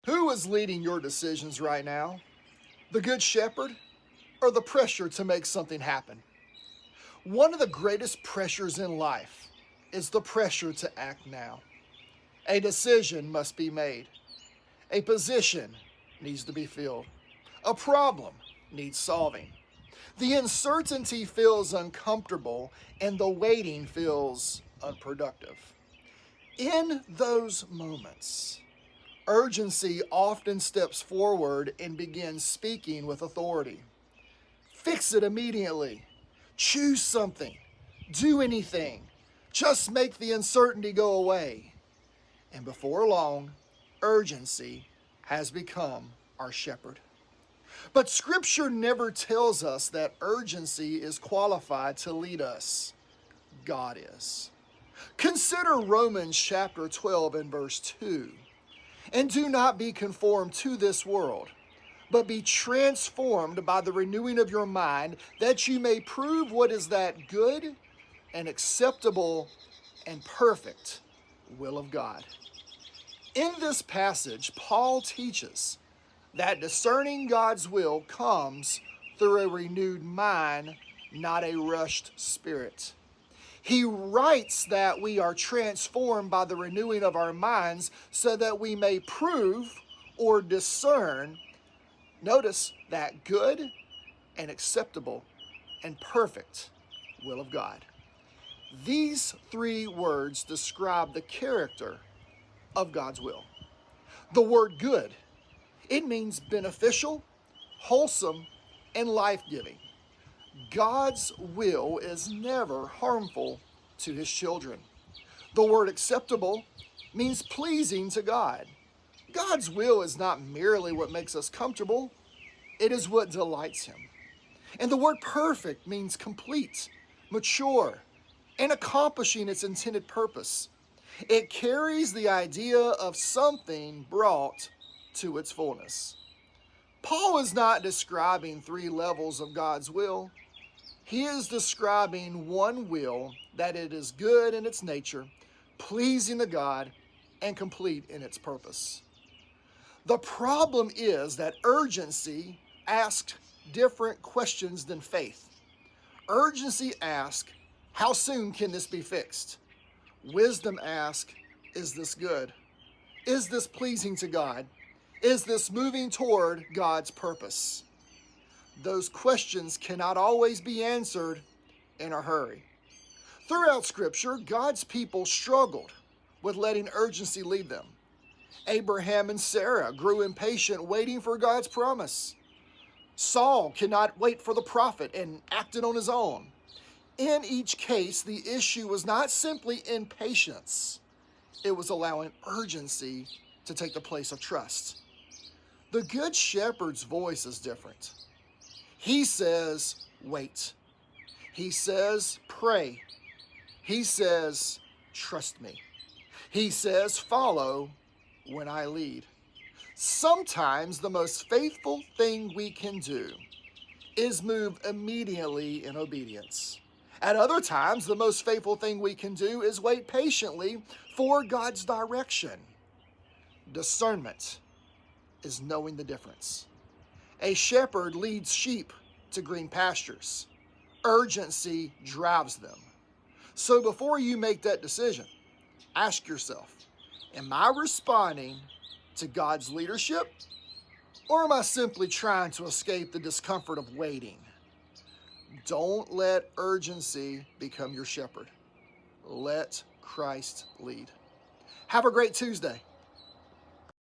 Who is leading your decisions right now? The Good Shepherd or the pressure to make something happen? One of the greatest pressures in life is the pressure to act now. A decision must be made. A position needs to be filled. A problem needs solving. The uncertainty feels uncomfortable and the waiting feels unproductive. In those moments, urgency often steps forward and begins speaking with authority. Fix it immediately. Choose something. Do anything. Just make the uncertainty go away. And before long, urgency has become our shepherd. But Scripture never tells us that urgency is qualified to lead us. God is. Consider Romans chapter 12 and verse 2. And do not be conformed to this world, but be transformed by the renewing of your mind, that you may prove what is that good and acceptable and perfect will of God. In this passage, Paul teaches that discerning God's will comes through a renewed mind, not a rushed spirit. He writes that we are transformed by the renewing of our minds so that we may prove or discern, notice, that good and acceptable and perfect will of God. These three words describe the character of God's will. The word good, it means beneficial, wholesome, and life-giving. God's will is never harmful to his children. The word acceptable means pleasing to God. God's will is not merely what makes us comfortable, it is what delights him. And the word perfect means complete, mature, and accomplishing its intended purpose. It carries the idea of something brought to its fullness. Paul is not describing three levels of God's will. He is describing one will that it is good in its nature, pleasing to God, and complete in its purpose. The problem is that urgency asks different questions than faith. Urgency asks, how soon can this be fixed? Wisdom asks, is this good? Is this pleasing to God? Is this moving toward God's purpose? Those questions cannot always be answered in a hurry. Throughout Scripture, God's people struggled with letting urgency lead them. Abraham and Sarah grew impatient waiting for God's promise. Saul could not wait for the prophet and acted on his own. In each case, the issue was not simply impatience. It was allowing urgency to take the place of trust. The Good Shepherd's voice is different. He says, wait. He says, pray. He says, trust me. He says, follow when I lead. Sometimes the most faithful thing we can do is move immediately in obedience. At other times, the most faithful thing we can do is wait patiently for God's direction. Discernment is knowing the difference. A shepherd leads sheep to green pastures. Urgency drives them. So before you make that decision, ask yourself, am I responding to God's leadership, or am I simply trying to escape the discomfort of waiting? Don't let urgency become your shepherd. Let Christ lead. Have a great Tuesday.